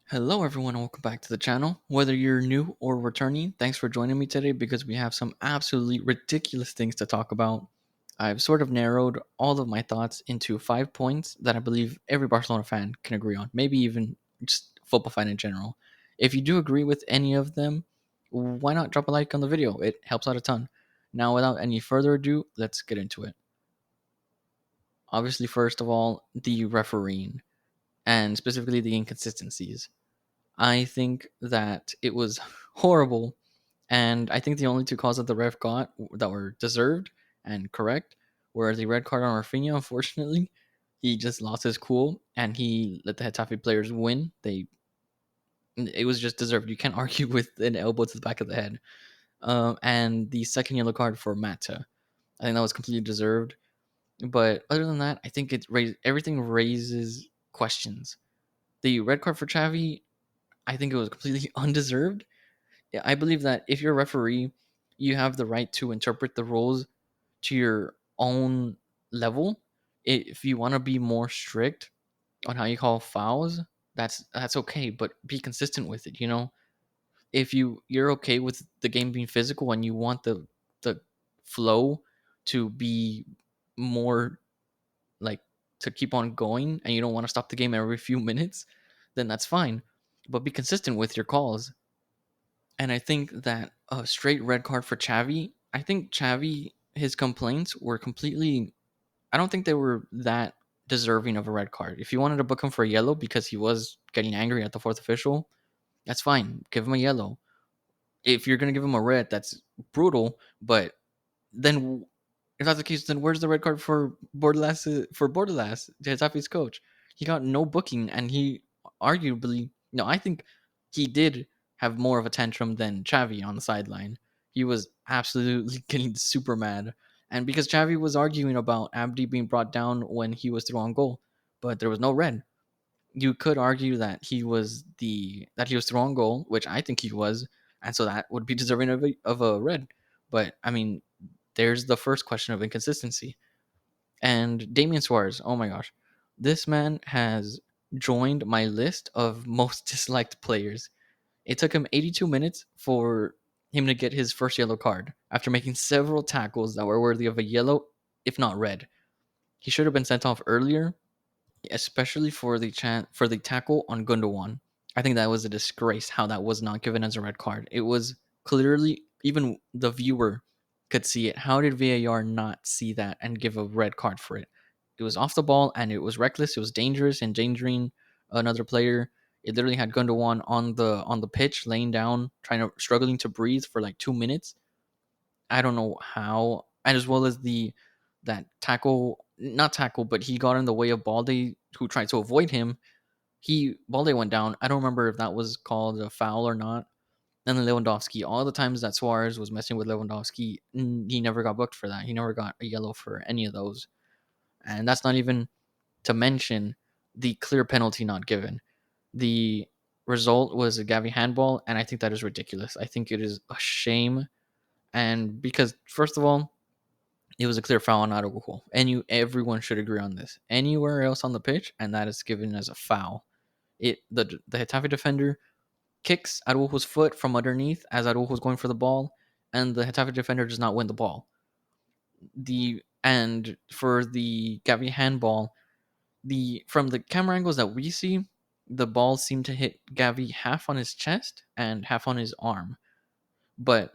Hello, everyone, and welcome back to the channel. Whether you're new or returning, thanks for joining me today because we have some absolutely ridiculous things to talk about. I've sort of narrowed all of my thoughts into 5 points that I believe every Barcelona fan can agree on, maybe even just football fan in general. If you do agree with any of them, why not drop a like on the video? It helps out a ton. Now, without any further ado, let's get into it. Obviously, first of all, the refereeing, and specifically the inconsistencies. I think that it was horrible, and I think the only two calls that the ref got that were deserved and correct were the red card on Raphinha. Unfortunately, he just lost his cool and he let the Getafe players win. It was just deserved. You can't argue with an elbow to the back of the head. And the second yellow card for Mata, I think that was completely deserved. But other than that, I think everything raises questions. The red card for Xavi, I think it was completely undeserved. Yeah, I believe that if you're a referee, you have the right to interpret the rules to your own level. If you want to be more strict on how you call fouls, that's okay, but be consistent with it. If you're okay with the game being physical and you want the flow to be more like to keep on going, and you don't want to stop the game every few minutes, then that's fine. But be consistent with your calls. And I think that a straight red card for Xavi, I think Xavi, his complaints were completely, I don't think they were that deserving of a red card. If you wanted to book him for a yellow because he was getting angry at the fourth official, that's fine. Give him a yellow. If you're going to give him a red, that's brutal. But then, if that's the case, then where's the red card for Bordalas, Getafe's coach? He got no booking, and he arguably, no, I think he did have more of a tantrum than Xavi on the sideline. He was absolutely getting super mad, and because Xavi was arguing about Abdi being brought down when he was through on goal, but there was no red. You could argue that he was through on goal, which I think he was, and so that would be deserving of a red. But I mean, there's the first question of inconsistency. And Damian Suarez, oh my gosh, this man has joined my list of most disliked players. It took him 82 minutes for him to get his first yellow card after making several tackles that were worthy of a yellow, if not red. He should have been sent off earlier, especially for the tackle on Gundogan. I think that was a disgrace how that was not given as a red card. It was clearly, even the viewer could see it. How did VAR not see that and give a red card for it? It was off the ball and it was reckless. It was dangerous, endangering another player. It literally had Gundogan on the pitch, laying down, struggling to breathe for like 2 minutes. I don't know how, and as well as the that tackle, not tackle, but he got in the way of Balde, who tried to avoid him. Balde went down. I don't remember if that was called a foul or not. And then Lewandowski, all the times that Suarez was messing with Lewandowski, he never got booked for that. He never got a yellow for any of those. And that's not even to mention the clear penalty not given. The result was a Gavi handball, and I think that is ridiculous. I think it is a shame. And because, first of all, it was a clear foul on Araujo, and everyone should agree on this. Anywhere else on the pitch, and that is given as a foul. The Getafe defender kicks Araujo's foot from underneath as Araujo's going for the ball, and the Getafe defender does not win the ball. And for the Gavi handball, from the camera angles that we see, the ball seemed to hit Gavi half on his chest and half on his arm. But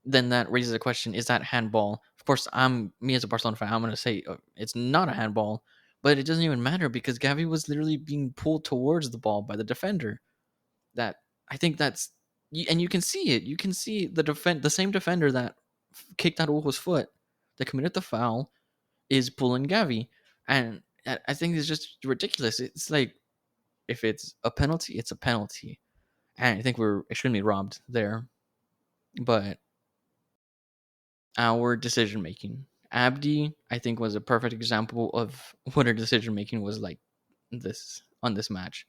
then that raises a question: is that handball? Of course, me as a Barcelona fan, I'm gonna say it's not a handball, but it doesn't even matter because Gavi was literally being pulled towards the ball by the defender. That I think that's and you can see it. You can see the same defender that kicked out Araujo's foot, that committed the foul, is pulling Gavi, and I think it's just ridiculous. It's like if it's a penalty, it's a penalty, and I think we're extremely robbed there. But our decision making. Abdi, I think, was a perfect example of what our decision making was like this on this match.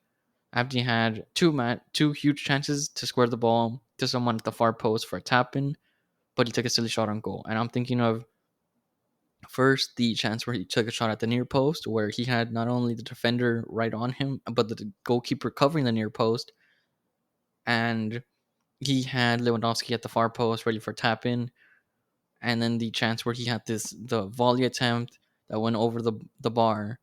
Abdi had two huge chances to square the ball to someone at the far post for a tap in, but he took a silly shot on goal. And I'm thinking of first the chance where he took a shot at the near post, where he had not only the defender right on him, but the goalkeeper covering the near post. and he had Lewandowski at the far post ready for tap in, and then the chance where he had the volley attempt that went over the bar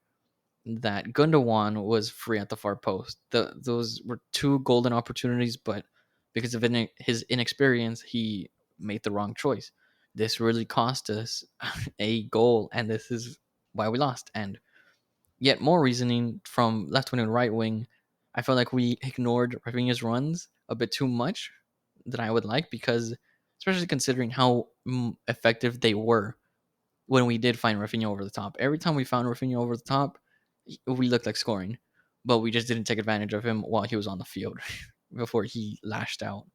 that Gundogan was free at the far post. Those were two golden opportunities, but because of his inexperience, he made the wrong choice. This really cost us a goal, and this is why we lost. And yet more reasoning from left wing and right wing. I felt like we ignored Rafinha's runs a bit too much than I would like, because especially considering how effective they were when we did find Rafinha over the top. Every time we found Rafinha over the top, we looked like scoring, but we just didn't take advantage of him while he was on the field before he lashed out.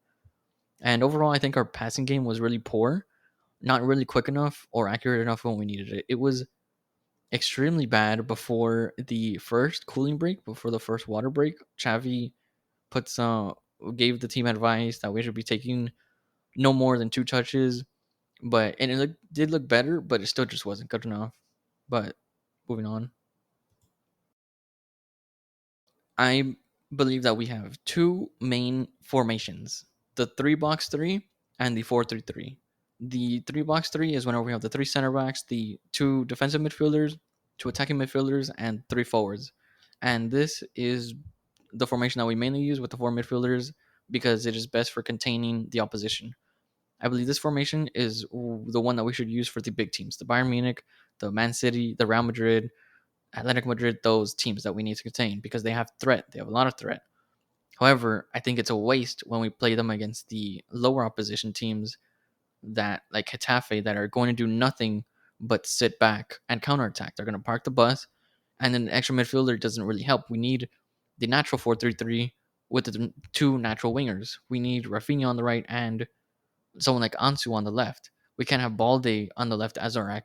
And overall, I think our passing game was really poor, not really quick enough or accurate enough when we needed it. It was extremely bad before the first cooling break, before the first water break. Xavi put some gave the team advice that we should be taking no more than two touches, but and did look better, but it still just wasn't good enough. But moving on, I believe that we have two main formations: the three-box three and the 4-3-3. The three-box three is whenever we have the three center backs, the two defensive midfielders, two attacking midfielders, and three forwards. And this is the formation that we mainly use with the four midfielders because it is best for containing the opposition. I believe this formation is the one that we should use for the big teams, the Bayern Munich, the Man City, the Real Madrid, Atletico Madrid, those teams that we need to contain because they have threat. They have a lot of threat. However, I think it's a waste when we play them against the lower opposition teams that like Getafe that are going to do nothing but sit back and counterattack. They're going to park the bus, and then the extra midfielder doesn't really help. We need the natural 4-3-3 with the two natural wingers. We need Raphinha on the right and someone like Ansu on the left. We can't have Balde on the left as our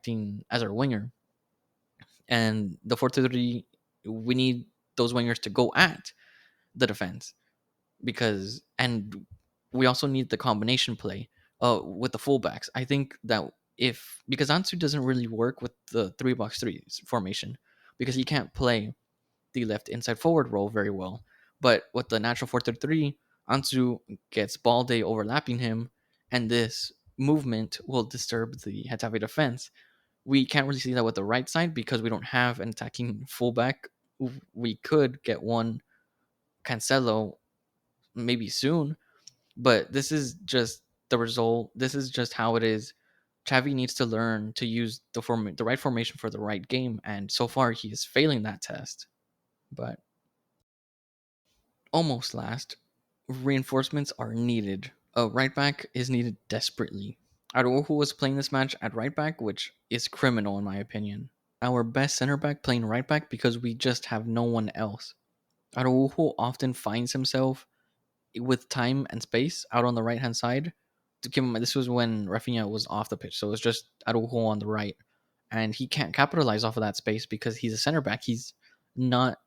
winger. And the 4-3-3, we need those wingers to go at the defense because and we also need the combination play with the fullbacks. I think that if because Ansu doesn't really work with the three-box three formation because he can't play the left inside forward role very well. But with the natural 4-3-3, Ansu gets Balde overlapping him, and this movement will disturb the Getafe defense. We can't really see that with the right side because we don't have an attacking fullback. We could get one Cancelo maybe soon, but this is just the result. This is just how it is. Xavi needs to learn to use the right formation for the right game, and so far he is failing that test. But almost last, reinforcements are needed. A right back is needed desperately. Araujo was playing this match at right back, which is criminal in my opinion. Our best center back playing right back because we just have no one else. Araujo often finds himself with time and space out on the right hand side. To give him, this was when Raphinha was off the pitch, so it was just Araujo on the right, and he can't capitalize off of that space because he's a center back. He's not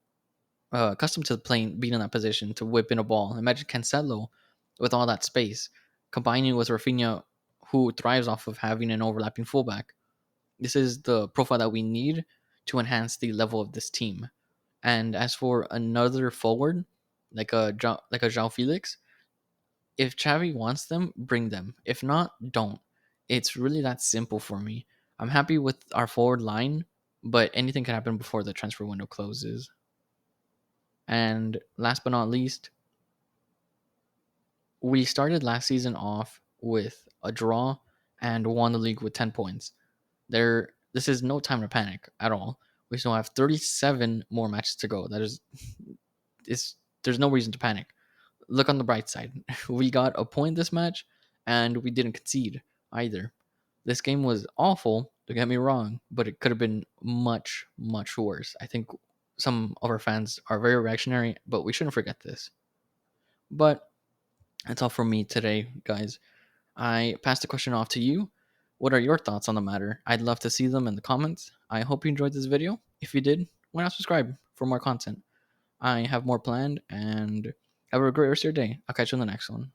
accustomed to playing being in that position to whip in a ball. Imagine Cancelo with all that space, combining with Raphinha, who thrives off of having an overlapping fullback. This is the profile that we need to enhance the level of this team. And as for another forward, like a João Felix, if Xavi wants them, bring them. If not, don't. It's really that simple for me. I'm happy with our forward line, but anything can happen before the transfer window closes. And last but not least, we started last season off with a draw and won the league with 10 points. This is no time to panic at all. We still have 37 more matches to go. That is there's no reason to panic. Look on the bright side. We got a point this match and we didn't concede either. This game was awful, don't get me wrong, but it could have been much, much worse. I think some of our fans are very reactionary, but we shouldn't forget this. But that's all from me today, guys. I passed the question off to you. What are your thoughts on the matter? I'd love to see them in the comments. I hope you enjoyed this video. If you did, why not subscribe for more content? I have more planned, and have a great rest of your day. I'll catch you in the next one.